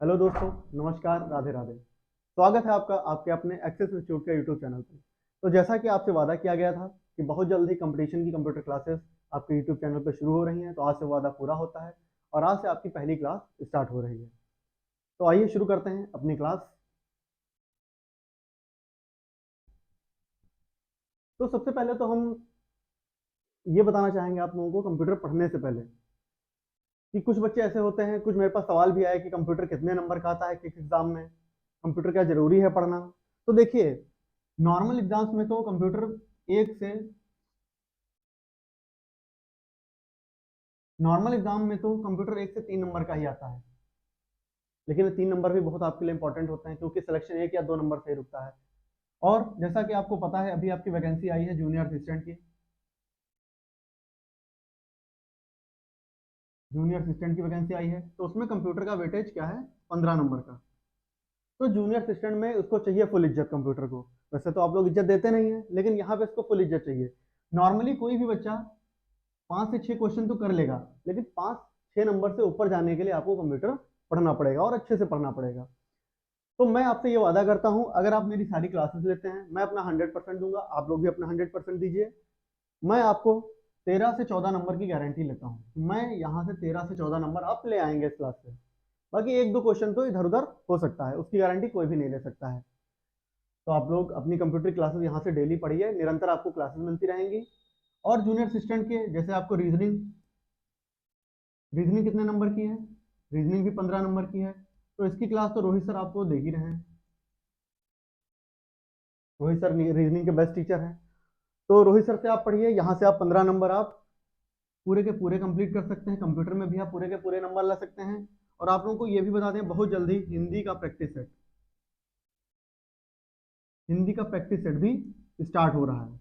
Hello दोस्तों, नमस्कार, राधे राधे। स्वागत है आपका आपके अपने एक्सेस इंस्टीट्यूट के यूट्यूब चैनल पर। तो जैसा कि आपसे वादा किया गया था कि बहुत जल्द ही कंपटीशन की कंप्यूटर क्लासेस आपके यूट्यूब चैनल पर शुरू हो रही हैं, तो आज से वादा पूरा होता है और आज से आपकी पहली क्लास स्टार्ट हो रही है। तो आइए शुरू करते हैं अपनी क्लास। तो सबसे पहले तो हम ये बताना चाहेंगे आप लोगों को कंप्यूटर पढ़ने से पहले कि कुछ बच्चे ऐसे होते हैं, कुछ मेरे पास सवाल भी आया कि कंप्यूटर कितने नंबर का आता है किस एग्जाम में, कंप्यूटर क्या जरूरी है पढ़ना। तो देखिए, नॉर्मल एग्जाम्स में तो कंप्यूटर एक से नॉर्मल एग्जाम में तो कंप्यूटर 1 से 3 नंबर का ही आता है, लेकिन 3 नंबर भी बहुत आपके लिए इंपॉर्टेंट होते हैं क्योंकि सिलेक्शन 1 या 2 नंबर से ही रुकता है। और जैसा कि आपको पता है, अभी आपकी वैकेंसी आई है जूनियर असिस्टेंट की वैकेंसी आई है, तो उसमें कंप्यूटर का वेटेज क्या है, 15 नंबर का। तो जूनियर असिस्टेंट में उसको चाहिए फुल इज्जत कंप्यूटर को। वैसे तो आप लोग इज्जत देते नहीं है, लेकिन यहाँ पे इसको फुल इज्जत चाहिए। नॉर्मली कोई भी बच्चा 5 से 6 क्वेश्चन तो कर लेगा, लेकिन 5 6 नंबर से ऊपर जाने के लिए आपको कंप्यूटर पढ़ना पड़ेगा और अच्छे से पढ़ना पड़ेगा। तो मैं आपसे ये वादा करता हूँ, अगर आप मेरी सारी क्लासेस लेते हैं, मैं अपना 100% दूंगा, आप लोग भी अपना 100% दीजिए। मैं आपको 13 से 14 नंबर की गारंटी लेता हूँ। मैं यहाँ से 13 से 14 नंबर आप ले आएंगे इस क्लास से। बाकी 1 2 क्वेश्चन तो इधर उधर हो सकता है, उसकी गारंटी कोई भी नहीं ले सकता है। तो आप लोग अपनी कंप्यूटर क्लासेस यहाँ से डेली पढ़िए, निरंतर आपको क्लासेस मिलती रहेंगी। और जूनियर असिस्टेंट के जैसे आपको रीजनिंग रीजनिंग कितने नंबर की है, रीजनिंग भी 15 नंबर की है। तो इसकी क्लास तो रोहित सर आपको दे ही रहे हैं। रोहित सर रीजनिंग के बेस्ट टीचर हैं। तो रोहित सर से आप पढ़िए, यहाँ से आप 15 नंबर आप पूरे के पूरे कंप्लीट कर सकते हैं। कंप्यूटर में भी आप पूरे के पूरे नंबर ला सकते हैं। और आप लोगों को ये भी बता दें, बहुत जल्दी हिंदी का प्रैक्टिस सेट भी स्टार्ट हो रहा है।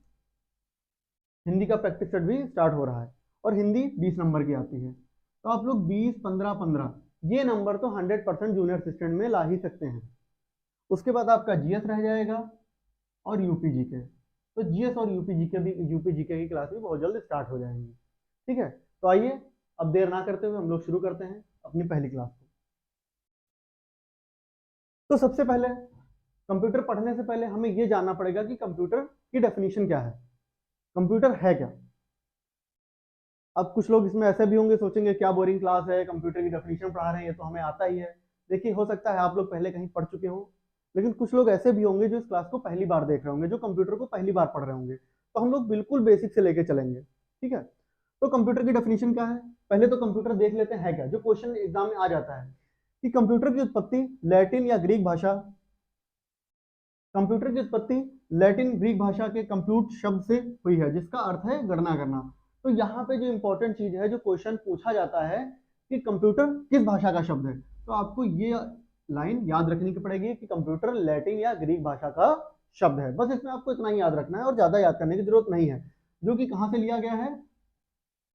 हिंदी का प्रैक्टिस सेट भी स्टार्ट हो रहा है। और हिंदी 20 नंबर की आती है। तो आप लोग 20 15 15 ये नंबर तो 100% जूनियर असिस्टेंट में ला ही सकते हैं। उसके बाद आपका जीएस रह जाएगा और यूपी जीके। तो जीएस और यूपी जीके की क्लास भी बहुत जल्द स्टार्ट हो जाएंगी। ठीक है, तो आइए अब देर ना करते हुए हम लोग शुरू करते हैं अपनी पहली क्लास को। तो सबसे पहले कंप्यूटर पढ़ने से पहले हमें यह जानना पड़ेगा कि कंप्यूटर की डेफिनेशन क्या है, कंप्यूटर है क्या। अब कुछ लोग इसमें ऐसे भी होंगे, सोचेंगे क्या बोरिंग क्लास है, कंप्यूटर की डेफिनेशन पढ़ा रहे हैं, ये तो हमें आता ही है। देखिए, हो सकता है आप लोग पहले कहीं पढ़ चुके हो, लेकिन कुछ लोग ऐसे भी होंगे जो इस क्लास को पहली बार देख रहे होंगे, जो कंप्यूटर को पहली बार पढ़ रहे होंगे। तो हम लोग बिल्कुल बेसिक से लेके चलेंगे। ठीक है, तो कंप्यूटर की डेफिनेशन क्या है, पहले तो कंप्यूटर देख लेते हैं क्या, जो क्वेश्चन एग्जाम में आ जाता है कि कंप्यूटर की उत्पत्ति लैटिन या ग्रीक भाषा कंप्यूटर की उत्पत्ति लैटिन ग्रीक भाषा के कंप्यूट शब्द से हुई है, जिसका अर्थ है गणना करना। तो यहाँ पे जो इंपॉर्टेंट चीज है, जो क्वेश्चन पूछा जाता है कि कंप्यूटर किस भाषा का शब्द है, तो आपको ये लाइन याद रखनी पड़ेगी कि कंप्यूटर लैटिन या ग्रीक भाषा का शब्द है। बस इसमें आपको इतना ही याद रखना है और ज्यादा याद करने की जरूरत नहीं है। जो कि कहाँ से लिया गया है,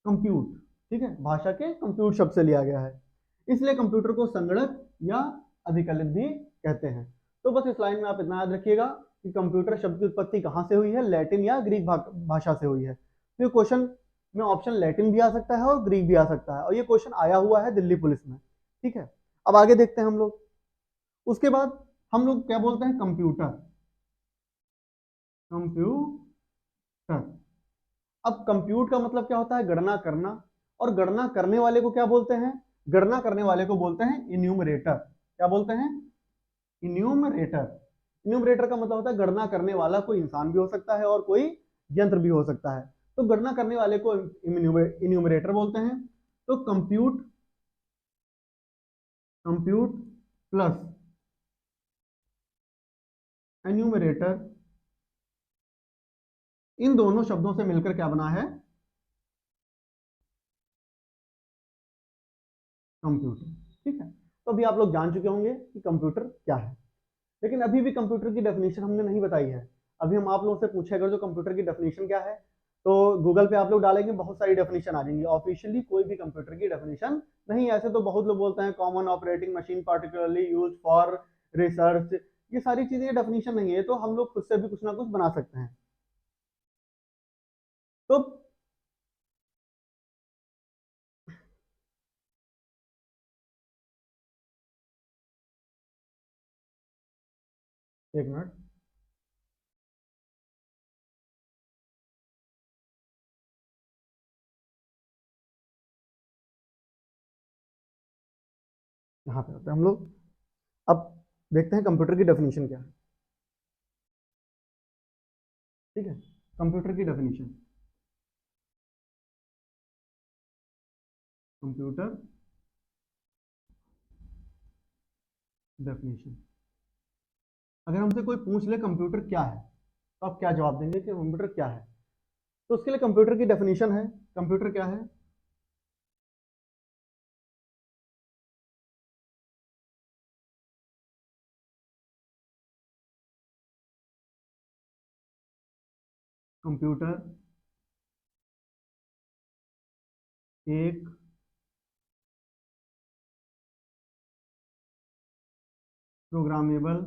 कंप्यूट, ठीक है, भाषा के कंप्यूट शब्द से लिया गया है। इसलिए कंप्यूटर को संगणक या अभिकलित भी कहते हैं। तो बस इस लाइन में आप इतना याद रखिएगा कि कंप्यूटर शब्द की उत्पत्ति कहाँ से हुई है, लैटिन या ग्रीक भाषा से हुई है। तो ये क्वेश्चन में ऑप्शन लैटिन भी आ सकता है और ग्रीक भी आ सकता है, और ये क्वेश्चन आया हुआ है दिल्ली पुलिस में। ठीक है, अब आगे देखते हैं हम लोग। उसके बाद हम लोग क्या बोलते हैं, कंप्यूटर। कंप्यूटर, अब कंप्यूट का मतलब क्या होता है, गणना करना। और गणना करने वाले को क्या बोलते हैं, गणना करने वाले को बोलते हैं इन्यूमरेटर। क्या बोलते हैं, इन्यूमरेटर। इन्यूमरेटर का मतलब होता है गणना करने वाला, कोई इंसान भी हो सकता है और कोई यंत्र भी हो सकता है। तो गणना करने वाले को इन्यूमरेटर बोलते हैं। तो कंप्यूट कंप्यूट प्लस एन्यूमरेटर, इन दोनों शब्दों से मिलकर क्या बना है, कंप्यूटर। ठीक है, तो अभी आप लोग जान चुके होंगे कि कंप्यूटर क्या है। लेकिन अभी भी कंप्यूटर की डेफिनेशन हमने नहीं बताई है। अभी हम आप लोगों से पूछे अगर जो कंप्यूटर की डेफिनेशन क्या है, तो गूगल पे आप लोग डालेंगे, बहुत सारी डेफिनेशन आ जाएंगी। ऑफिशियली कोई भी कंप्यूटर की डेफिनेशन नहीं है। ऐसे तो बहुत लोग बोलते हैं common operating machine particularly use for research, ये सारी चीजें डेफिनेशन नहीं है, तो हम लोग खुद से भी कुछ ना कुछ बना सकते हैं। तो एक मिनट, यहाँ पे आते हैं हम लोग। अब देखते हैं कंप्यूटर की डेफिनेशन क्या है। ठीक है, कंप्यूटर की डेफिनेशन, कंप्यूटर डेफिनेशन। अगर हमसे कोई पूछ ले कंप्यूटर क्या है, तो आप क्या जवाब देंगे कि कंप्यूटर क्या है? तो उसके लिए कंप्यूटर की डेफिनेशन है, कंप्यूटर क्या है? कंप्यूटर एक प्रोग्रामेबल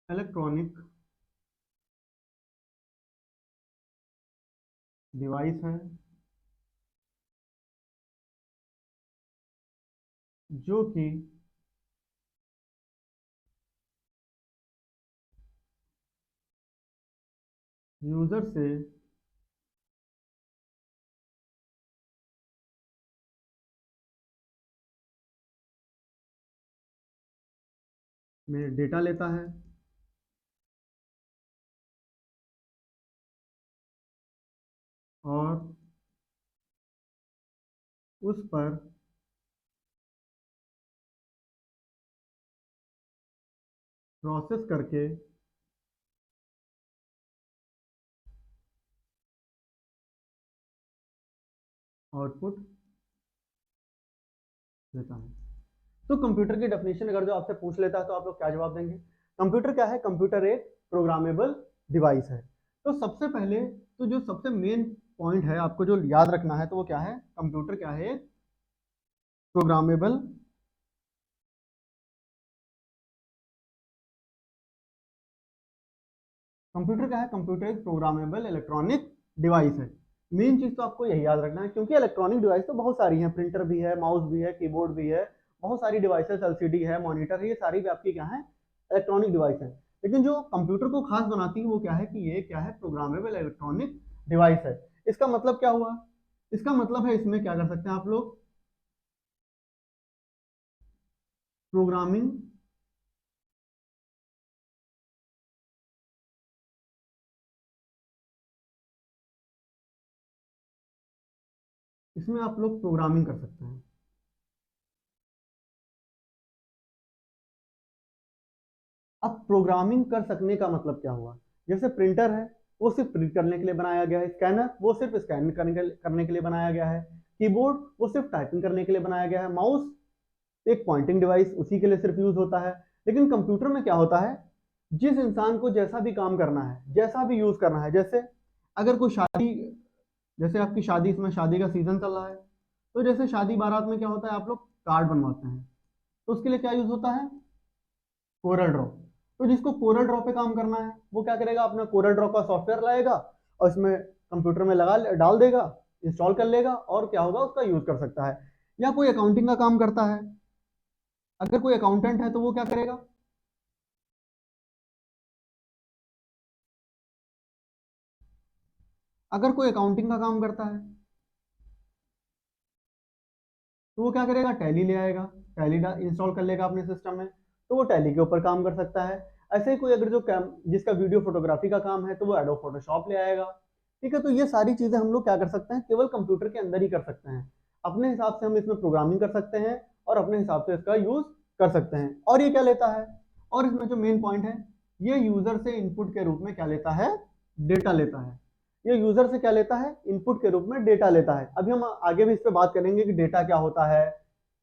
इलेक्ट्रॉनिक डिवाइस है जो कि यूजर से में डेटा लेता है और उस पर प्रोसेस करके आउटपुट देता है। तो कंप्यूटर की डेफिनेशन अगर जो आपसे पूछ लेता है तो आप लोग क्या जवाब देंगे? कंप्यूटर क्या है? कंप्यूटर एक प्रोग्रामेबल डिवाइस है। तो सबसे पहले तो जो सबसे मेन पॉइंट है आपको जो याद रखना है तो वो क्या है? कंप्यूटर क्या है? प्रोग्रामेबल कंप्यूटर क्या है? कंप्यूटर एक प्रोग्रामेबल इलेक्ट्रॉनिक डिवाइस है। मेन चीज तो आपको यही याद रखना है, क्योंकि इलेक्ट्रॉनिक डिवाइस तो बहुत सारी हैं, प्रिंटर भी है, माउस भी है, कीबोर्ड भी है, बहुत सारी डिवाइसेस, एलसीडी है, मॉनिटर है, ये सारी भी आपकी क्या है? इलेक्ट्रॉनिक डिवाइस है। लेकिन जो कंप्यूटर को खास बनाती है वो क्या है कि ये क्या है? प्रोग्रामेबल इलेक्ट्रॉनिक डिवाइस है। इसका मतलब क्या हुआ? इसका मतलब है इसमें क्या कर सकते हैं आप लोग? प्रोग्रामिंग इसमें आप लोग प्रोग्रामिंग कर सकते हैं। अब प्रोग्रामिंग कर सकने का मतलब क्या हुआ? जैसे प्रिंटर है, वो सिर्फ प्रिंट करने के लिए बनाया गया है। स्कैनर वो सिर्फ स्कैन करने के लिए बनाया गया है। कीबोर्ड वो सिर्फ टाइपिंग करने के लिए बनाया गया है। माउस एक पॉइंटिंग डिवाइस उसी के लिए सिर्फ यूज होता है। लेकिन कंप्यूटर में क्या होता है? जिस इंसान को जैसा भी काम करना है, जैसा भी यूज करना है, जैसे अगर कोई शादी, जैसे आपकी शादी, इसमें शादी का सीजन चल रहा है, तो जैसे शादी बारात में क्या होता है, आप लोग कार्ड बनवाते हैं, तो उसके लिए क्या यूज होता है? Corel Draw. तो जिसको कोरल ड्रॉ पे काम करना है वो क्या करेगा? अपना कोरल ड्रॉ का सॉफ्टवेयर लाएगा और इसमें कंप्यूटर में लगा डाल देगा, इंस्टॉल कर लेगा और क्या होगा? उसका यूज कर सकता है। या कोई अकाउंटिंग का काम करता है, अगर कोई अकाउंटेंट है तो वो क्या करेगा? अगर कोई अकाउंटिंग का काम करता है तो वो क्या करेगा? टैली ले आएगा, टैली इंस्टॉल कर लेगा अपने सिस्टम में, तो वो टैली के ऊपर काम कर सकता है। ऐसे ही कोई अगर जो कैम जिसका वीडियो फोटोग्राफी का काम है तो वो एडोब फोटोशॉप ले आएगा। ठीक है, तो ये सारी चीजें हम लोग क्या कर सकते हैं? केवल कंप्यूटर के अंदर ही कर सकते हैं। अपने हिसाब से हम इसमें प्रोग्रामिंग कर सकते हैं और अपने हिसाब से इसका यूज कर सकते हैं। और ये क्या लेता है? और इसमें जो मेन पॉइंट है, ये यूजर से इनपुट के रूप में क्या लेता है? डेटा लेता है। ये यूजर से क्या लेता है? इनपुट के रूप में डेटा लेता है। अभी हम आगे भी इस पे बात करेंगे कि डेटा क्या होता है,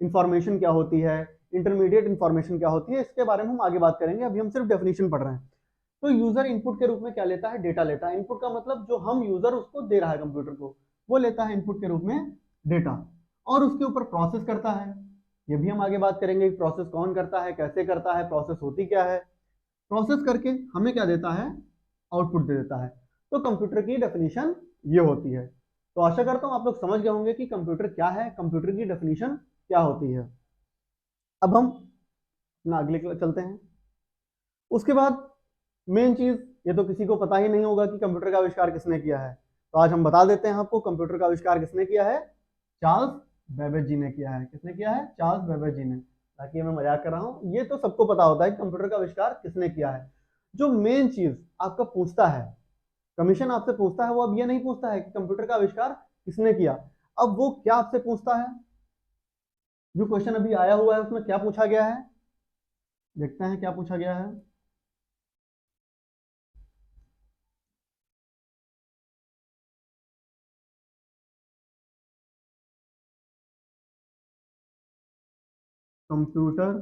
इंफॉर्मेशन क्या होती है, इंटरमीडिएट इंफॉर्मेशन क्या होती है, इसके बारे में हम आगे बात करेंगे। अभी हम सिर्फ डेफिनेशन पढ़ रहे हैं। तो यूजर इनपुट के रूप में क्या लेता है? डेटा लेता है। इनपुट का मतलब जो हम यूजर उसको दे रहा है कंप्यूटर को, वो लेता है इनपुट के रूप में डेटा, और उसके ऊपर प्रोसेस करता है। ये भी हम आगे बात करेंगे कि प्रोसेस कौन करता है, कैसे करता है, प्रोसेस होती क्या है। प्रोसेस करके हमें क्या देता है? आउटपुट दे देता है। तो कंप्यूटर की डेफिनेशन ये होती है। तो आशा करता हूं आप लोग समझ गए होंगे कि कंप्यूटर क्या है, कंप्यूटर की डेफिनेशन क्या होती है। अब हम अपना अगले क्लास चलते हैं। उसके बाद मेन चीज, ये तो किसी को पता ही नहीं होगा कि कंप्यूटर का आविष्कार किसने किया है, तो आज हम बता देते हैं आपको कंप्यूटर का आविष्कार किसने किया है। चार्ल्स बेबेज जी ने किया है। किसने किया है? चार्ल्स बेबेज जी ने। ताकि मैं मजाक कर रहा हूं, ये तो सबको पता होता है कि कंप्यूटर का आविष्कार किसने किया है। जो मेन चीज आपका पूछता है, कमीशन आपसे पूछता है, वो अब ये नहीं पूछता है कि कंप्यूटर का आविष्कार किसने किया। अब वो क्या आपसे पूछता है, जो क्वेश्चन अभी आया हुआ है उसमें क्या पूछा गया है, देखते हैं क्या पूछा गया है। कंप्यूटर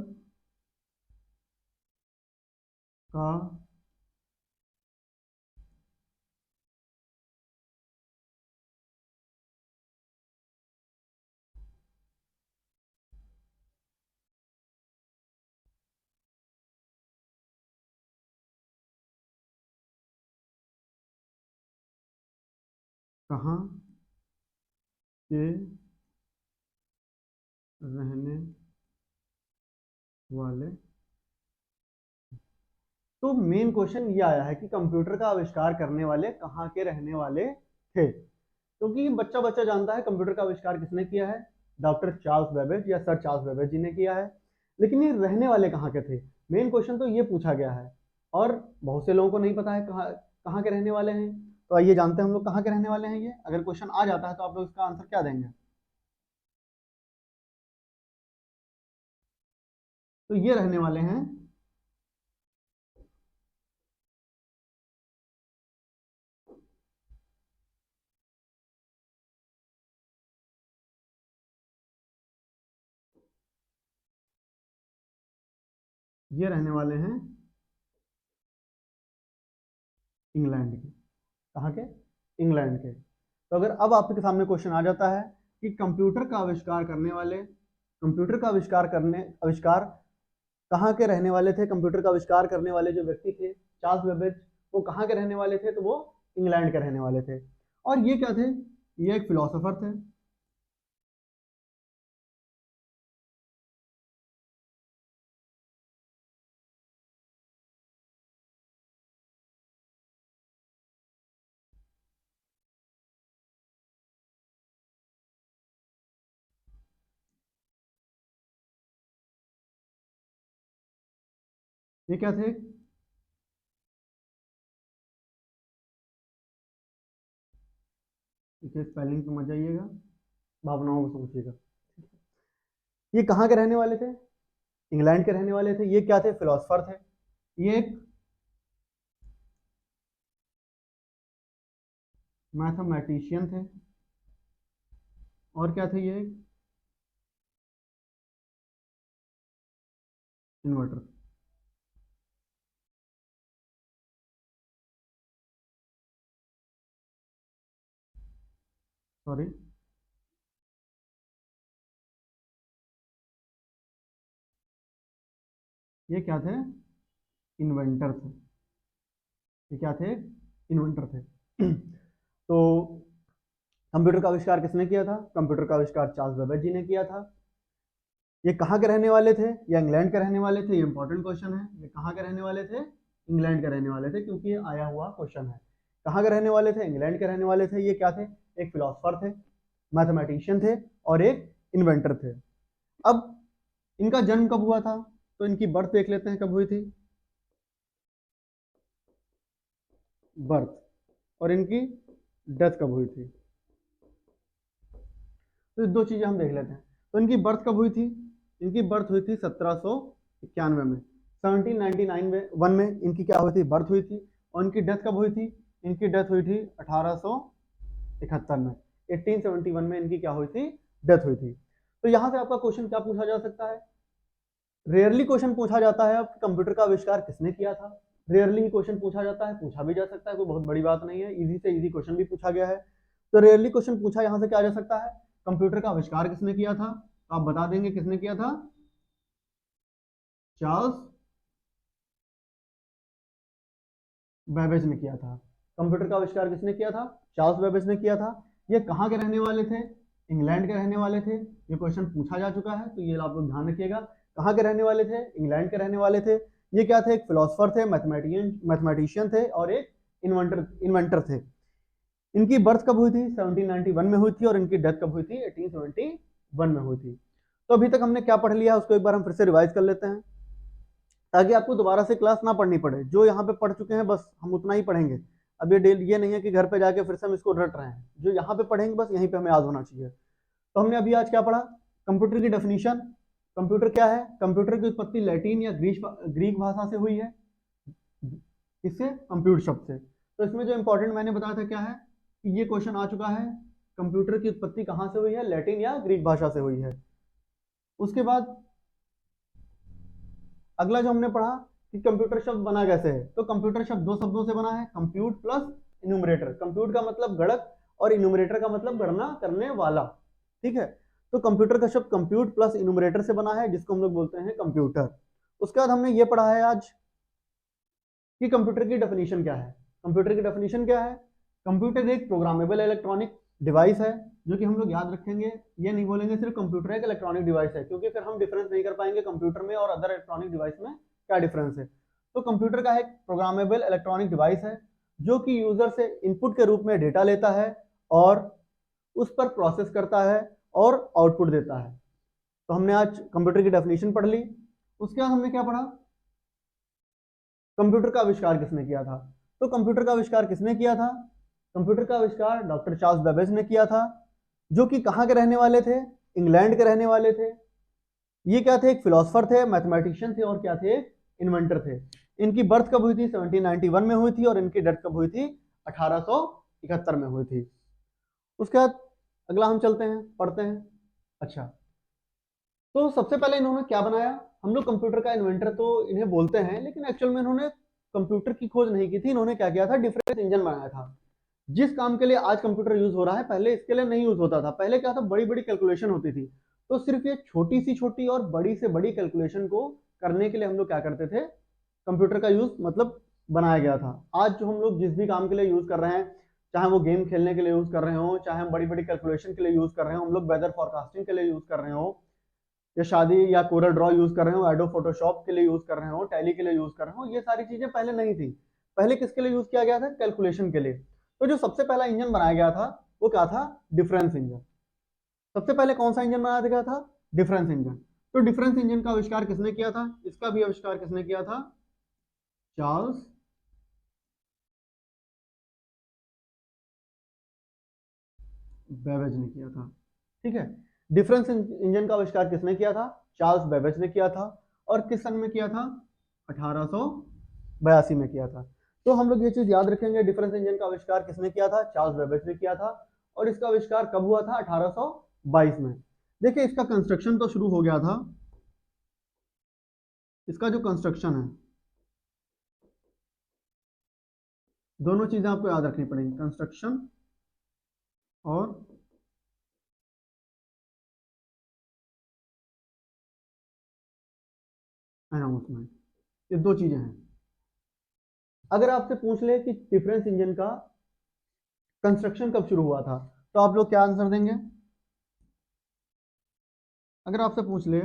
का कहाँ के रहने वाले। तो मेन क्वेश्चन ये आया है कि कंप्यूटर का आविष्कार करने वाले कहाँ के रहने वाले थे। क्योंकि बच्चा बच्चा जानता है कंप्यूटर का आविष्कार किसने किया है, डॉक्टर चार्ल्स बेबेज या सर चार्ल्स बेबेज जी ने किया है। लेकिन ये रहने वाले कहाँ के थे, मेन क्वेश्चन तो ये पूछा गया है। और बहुत से लोगों को नहीं पता है कहाँ कहाँ के रहने वाले हैं। तो आइए जानते हैं हम लोग कहाँ के रहने वाले हैं। ये अगर क्वेश्चन आ जाता है तो आप लोग इसका आंसर क्या देंगे। तो ये रहने वाले हैं, ये रहने वाले हैं इंग्लैंड के। कहाँ के? इंग्लैंड के। तो अगर अब आपके सामने क्वेश्चन आ जाता है कि कंप्यूटर का आविष्कार करने वाले, कंप्यूटर का आविष्कार कहाँ के रहने वाले थे, कंप्यूटर का आविष्कार करने वाले जो व्यक्ति थे चार्ल्स बेबेज, वो कहाँ के रहने वाले थे, तो वो इंग्लैंड के रहने वाले थे। और ये क्या थे? ये एक फिलोसोफर थे। ये क्या थे? इसे स्पेलिंग पे मत जाइएगा, भावनाओं को सोचिएगा। ये कहाँ के रहने वाले थे? इंग्लैंड के रहने वाले थे। ये क्या थे? फिलोसोफर थे। ये एक मैथमेटिशियन थे। और क्या थे? ये एक इन्वर्टर। सॉरी, ये क्या थे? इन्वेंटर थे। ये क्या थे? इन्वेंटर थे। तो कंप्यूटर का आविष्कार किसने किया था? कंप्यूटर का आविष्कार चार्ल्स बेबेज जी ने किया था। ये कहाँ के रहने वाले थे? या इंग्लैंड के रहने वाले थे? ये इंपॉर्टेंट क्वेश्चन है। ये कहाँ के रहने वाले थे? इंग्लैंड के रहने वाले थे, क्योंकि ये आया हुआ क्वेश्चन है। कहाँ के रहने वाले थे? इंग्लैंड के रहने वाले थे। ये क्या थे? एक फिलोसफर थे, मैथमेटिशियन थे, और एक इन्वेंटर थे। अब इनका जन्म कब हुआ था, तो इनकी बर्थ देख लेते हैं कब हुई थी, बर्थ, और इनकी डेथ कब हुई थी। तो ये दो चीजें हम देख लेते हैं। तो इनकी बर्थ कब हुई थी? इनकी बर्थ हुई थी 1791 में। 1799 में वन में इनकी क्या हुई थी? बर्थ हुई थी। और इनकी डेथ कब हुई थी? इनकी डेथ हुई थी 1871 में। 1871 में इनकी क्या हुई थी? डेथ हुई थी। तो यहां से आपका क्वेश्चन क्या पूछा जा सकता है? रेयरली क्वेश्चन पूछा जाता है अब कंप्यूटर का आविष्कार किसने किया था। रेयरली क्वेश्चन पूछा जाता है, पूछा भी जा सकता है, कोई बहुत बड़ी बात नहीं है, इजी से इजी क्वेश्चन भी पूछा गया है। तो रेयरली क्वेश्चन पूछा यहां से क्या जा सकता है, कंप्यूटर का आविष्कार किसने किया था, तो आप बता देंगे किसने किया था, चार्ल्स बेबेज ने किया था। कंप्यूटर का आविष्कार किसने किया था? चार्ल्स बेबेज ने किया था। ये कहाँ के रहने वाले थे? इंग्लैंड के रहने वाले थे। ये क्वेश्चन पूछा जा चुका है, तो ये आप लोग ध्यान रखिएगा। कहाँ के रहने वाले थे? इंग्लैंड के रहने वाले थे। ये क्या थे? एक फिलोसफर थे, मैथमेटिशियन थे और एक इन्वेंटर थे। इनकी बर्थ कब हुई थी? 1791 में हुई थी और इनकी डेथ कब हुई थी? 1871 में हुई थी। तो अभी तक हमने क्या पढ़ लिया, उसको एक बार हम फिर से रिवाइज कर लेते हैं, ताकि आपको दोबारा से क्लास ना पढ़नी पड़े। जो यहाँ पे पढ़ चुके हैं बस हम उतना ही पढ़ेंगे। अब ये नहीं है कि घर पे जाके फिर से हम इसको रट रहे हैं। जो यहाँ पे पढ़ेंगे बस यहीं पे हमें याद होना चाहिए। तो हमने अभी आज क्या पढ़ा? कंप्यूटर की डेफिनेशन। कंप्यूटर क्या है? कंप्यूटर की उत्पत्ति लैटिन या ग्रीक भाषा से हुई है। इससे कंप्यूटर शब्द से। तो इसमें जो इंपॉर्टेंट मैंने बताया था क्या है कि ये क्वेश्चन आ चुका है, कंप्यूटर की उत्पत्ति कहाँ से हुई है? लैटिन या ग्रीक भाषा से हुई है। उसके बाद अगला जो हमने पढ़ा कि कंप्यूटर शब्द बना कैसे है, तो कंप्यूटर शब्द दो शब्दों से बना है, कंप्यूट प्लस इन्यूमरेटर। कंप्यूट का मतलब गणक और इन्यूमरेटर का मतलब गणना करने वाला। ठीक है, तो कंप्यूटर का शब्द कंप्यूट प्लस इन्यूमरेटर से बना है, जिसको हम लोग बोलते हैं कंप्यूटर। उसके बाद हमने ये पढ़ा है आज कि कंप्यूटर की डेफिनेशन क्या है। कंप्यूटर की डेफिनेशन क्या है? कंप्यूटर एक प्रोग्रामेबल इलेक्ट्रॉनिक डिवाइस है, जो कि हम लोग याद रखेंगे। ये नहीं बोलेंगे सिर्फ कंप्यूटर एक इलेक्ट्रॉनिक डिवाइस है, क्योंकि फिर हम डिफरेंस नहीं कर पाएंगे कंप्यूटर में और अदर इलेक्ट्रॉनिक डिवाइस में क्या डिफरेंस है। तो कंप्यूटर का एक प्रोग्रामेबल इलेक्ट्रॉनिक डिवाइस है, जो कि यूजर से इनपुट के रूप में डेटा लेता है और उस पर प्रोसेस करता है और आउटपुट देता है। तो हमने आज कंप्यूटर की डेफिनेशन पढ़ ली। उसके बाद हमने क्या पढ़ा? कंप्यूटर का आविष्कार किसने किया था? तो कंप्यूटर का आविष्कार किसने किया था? कंप्यूटर का आविष्कार डॉक्टर चार्ल्स बेबेज ने किया था, जो कि कहाँ के रहने वाले थे? इंग्लैंड के रहने वाले थे। ये क्या थे? एक फिलोसफर थे, मैथमेटिशियन थे और क्या थे? इन्वेंटर थे। इनकी बर्थ कब हुई थी? 1791 में हुई थी और इनकी डेथ कब हुई थी? 1871 में हुई थी। उसके बाद अगला हम चलते हैं, पढ़ते हैं। अच्छा, तो सबसे पहले इन्होंने क्या बनाया? हम लोग कंप्यूटर का इन्वेंटर तो इन्हें बोलते हैं, लेकिन एक्चुअल में इन्होंने कंप्यूटर की खोज नहीं की थी। इन्होंने क्या किया था? डिफरेंस इंजन बनाया था। जिस काम के लिए आज कंप्यूटर यूज हो रहा है, पहले इसके लिए नहीं यूज होता था। पहले क्या था? बड़ी बड़ी कैलकुलेशन होती थी। तो सिर्फ ये छोटी सी छोटी और बड़ी से बड़ी कैलकुलेशन को करने के लिए हम लोग क्या करते थे? कंप्यूटर का यूज मतलब बनाया गया था। आज जो हम लोग जिस भी काम के लिए यूज कर रहे हैं, चाहे वो गेम खेलने के लिए यूज कर रहे हो, चाहे हम बड़ी बड़ी कैलकुलेशन के लिए यूज कर रहे हो, हम लोग वेदर फोरकास्टिंग के लिए यूज कर रहे हो, या शादी या कोरल ड्रॉ यूज कर रहे हो, एडो फोटोशॉप के लिए यूज कर रहे हो, टैली के लिए यूज कर रहे हो, ये सारी चीजें पहले नहीं थी। पहले किसके लिए यूज किया गया था? कैलकुलेशन के लिए। तो जो सबसे पहला इंजन बनाया गया था वो क्या था? Difference engine. सबसे पहले कौन सा इंजन बनाया गया था? Difference engine. तो डिफरेंस इंजन का आविष्कार किसने किया था? इसका भी आविष्कार किसने किया था? चार्ल्स बेबेज ने किया था। ठीक है, डिफरेंस इंजन का आविष्कार किसने किया था? चार्ल्स बेबेज ने किया था। और किस सन में किया था? 1882 में किया था। तो हम लोग ये चीज याद रखेंगे, डिफरेंस इंजन का आविष्कार किसने किया था? चार्ल्स बेबेज ने किया था। और इसका आविष्कार कब हुआ था? 1822 में। देखिए, इसका कंस्ट्रक्शन तो शुरू हो गया था। इसका जो कंस्ट्रक्शन है, दोनों चीजें आपको याद रखनी पड़ेंगी, कंस्ट्रक्शन और अनाउंसमेंट, ये दो चीजें हैं। अगर आपसे पूछ ले कि डिफरेंस इंजन का कंस्ट्रक्शन कब शुरू हुआ था, तो आप लोग क्या आंसर देंगे? अगर आपसे पूछ ले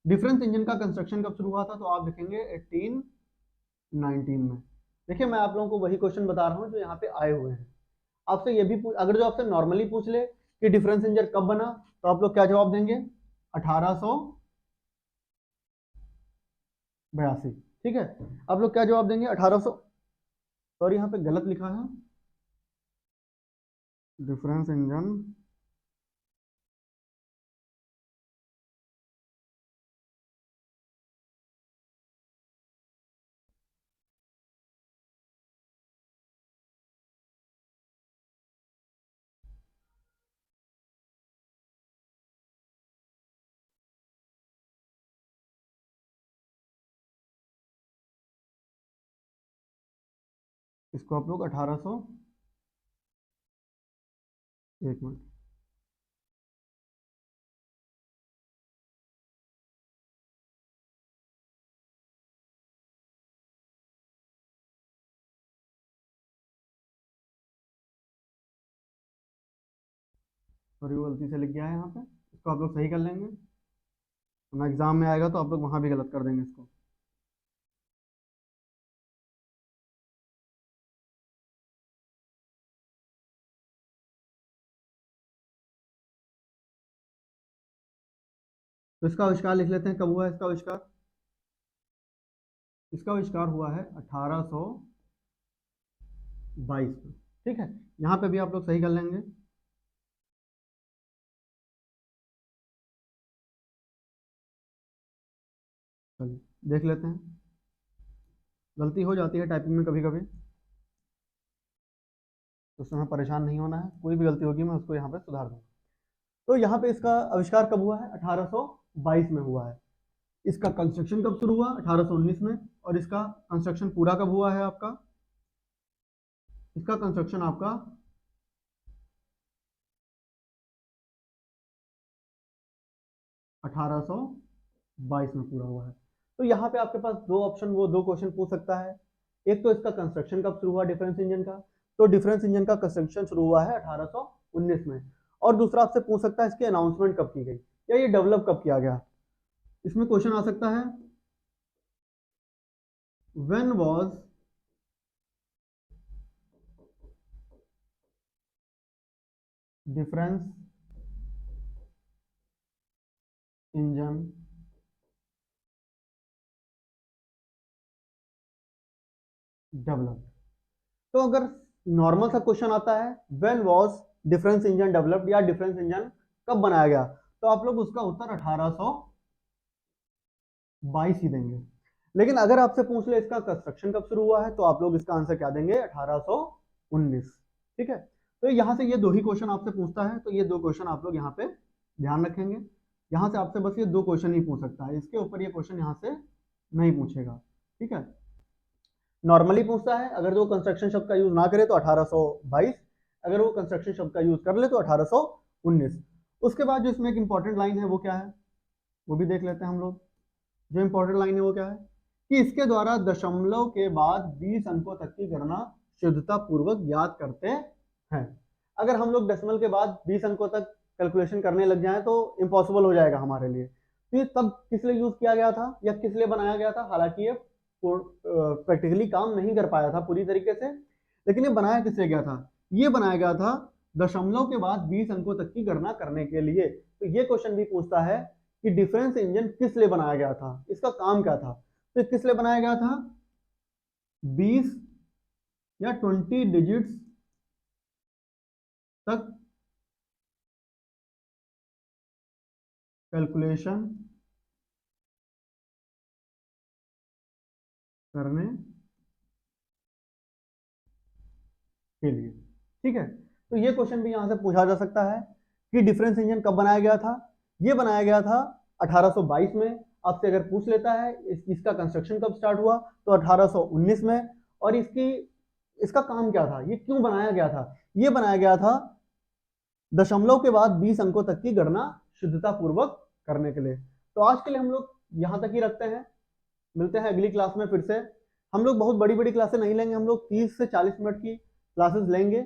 डिफरेंस इंजन का कंस्ट्रक्शन कब शुरू हुआ था, तो आप लिखेंगे 1819 में। देखिए, मैं आप लोगों को वही क्वेश्चन बता रहा हूँ जो यहाँ पे आए हुए हैं। आपसे ये भी अगर जो आपसे नॉर्मली पूछ ले कि डिफरेंस इंजन कब बना, तो आप लोग क्या जवाब देंगे? 1882। ठीक है, आप लोग क्या जवाब देंगे? 1800। सॉरी, यहाँ पे गलत लिखा है। डिफरेंस इंजन इसको आप लोग 1800, एक मिनट, सॉरी वो गलती से लिख गया है यहाँ पे, इसको आप लोग सही कर लेंगे, वरना एग्जाम में आएगा तो आप लोग वहाँ भी गलत कर देंगे इसको। तो इसका आविष्कार लिख लेते हैं, कब हुआ है इसका आविष्कार। इसका आविष्कार हुआ है 1822 में, ठीक है। यहाँ पे भी आप लोग सही कर लेंगे। चलिए देख लेते हैं, गलती हो जाती है टाइपिंग में कभी कभी, तो उसमें हमें परेशान नहीं होना है, कोई भी गलती होगी मैं उसको यहाँ पे सुधार दूंगा। तो यहाँ पे इसका आविष्कार कब हुआ है, 1822 में हुआ है। इसका कंस्ट्रक्शन कब शुरू हुआ, 1819 में। और इसका कंस्ट्रक्शन पूरा कब हुआ है आपका, इसका कंस्ट्रक्शन आपका 1822 में पूरा हुआ है। तो यहाँ पे आपके पास दो ऑप्शन, वो दो क्वेश्चन पूछ सकता है। एक तो इसका कंस्ट्रक्शन कब शुरू हुआ डिफरेंस इंजन का, तो डिफरेंस इंजन का कंस्ट्रक्शन शुरू हुआ है 1819 में। और दूसरा आपसे पूछ सकता है इसकी अनाउंसमेंट कब की गई, या ये डेवलप कब किया गया। इसमें क्वेश्चन आ सकता है when vas deferens engine develop. तो अगर नॉर्मल सा क्वेश्चन आता है when vas deferens engine developed, या डिफरेंस इंजन कब बनाया गया, तो आप लोग उसका उत्तर 1822 ही देंगे। लेकिन अगर आपसे पूछ ले इसका कंस्ट्रक्शन कब शुरू हुआ है, तो आप लोग इसका आंसर क्या देंगे, 1819, ठीक है। तो यहाँ से ये दो ही क्वेश्चन आपसे पूछता है, तो ये दो क्वेश्चन आप लोग यहाँ पे ध्यान रखेंगे। यहाँ से आपसे बस ये दो क्वेश्चन ही पूछ सकता है, इसके ऊपर ये क्वेश्चन यहाँ से नहीं पूछेगा, ठीक है। नॉर्मली पूछता है, अगर वो कंस्ट्रक्शन शब्द का यूज ना करे तो 1822, अगर वो कंस्ट्रक्शन शब्द का यूज कर ले तो 1819। उसके बाद जो इसमें एक इंपॉर्टेंट लाइन है वो क्या है, वो भी देख लेते हैं हम लोग। जो इंपॉर्टेंट लाइन है वो क्या है, कि इसके द्वारा दशमलव के बाद 20 अंकों तक की गणना शुद्धता पूर्वक याद करते हैं। अगर हम लोग डेसिमल के बाद 20 अंकों तक कैलकुलेशन करने लग जाएं तो इम्पॉसिबल हो जाएगा हमारे लिए। तो ये तब किस लिए यूज किया गया था, या किस लिए बनाया गया था, हालांकि ये प्रैक्टिकली काम नहीं कर पाया था पूरी तरीके से, लेकिन ये बनाया किस लिए गया था, ये बनाया गया था दशमलव के बाद 20 अंकों तक की गणना करने के लिए। तो ये क्वेश्चन भी पूछता है कि डिफरेंस इंजन किस लिए बनाया गया था, इसका काम क्या था। तो किस लिए बनाया गया था, 20 या 20 डिजिट्स तक कैलकुलेशन करने के लिए, ठीक है। तो ये क्वेश्चन भी यहां से पूछा जा सकता है कि डिफरेंस इंजन कब बनाया गया था। ये बनाया गया था 1822 में। आपसे अगर पूछ लेता है इसका कंस्ट्रक्शन कब स्टार्ट हुआ, तो 1819 में। और इसका काम क्या था, ये क्यों बनाया गया था, ये बनाया गया था दशमलव के बाद 20 अंकों तक की गणना शुद्धता पूर्वक करने के लिए। तो आज के लिए हम लोग यहां तक ही रखते हैं, मिलते हैं अगली क्लास में फिर से। हम लोग बहुत बड़ी बड़ी क्लासें नहीं लेंगे, हम लोग 30 से 40 मिनट की क्लासेस लेंगे,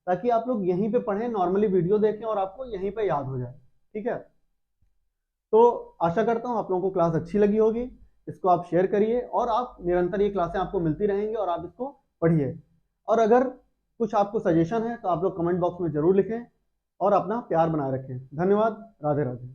ताकि आप लोग यहीं पे पढ़ें, नॉर्मली वीडियो देखें और आपको यहीं पे याद हो जाए, ठीक है। तो आशा करता हूँ आप लोगों को क्लास अच्छी लगी होगी। इसको आप शेयर करिए, और आप निरंतर ये क्लासें आपको मिलती रहेंगी, और आप इसको पढ़िए। और अगर कुछ आपको सजेशन है तो आप लोग कमेंट बॉक्स में जरूर लिखें, और अपना प्यार बनाए रखें। धन्यवाद, राधे राधे।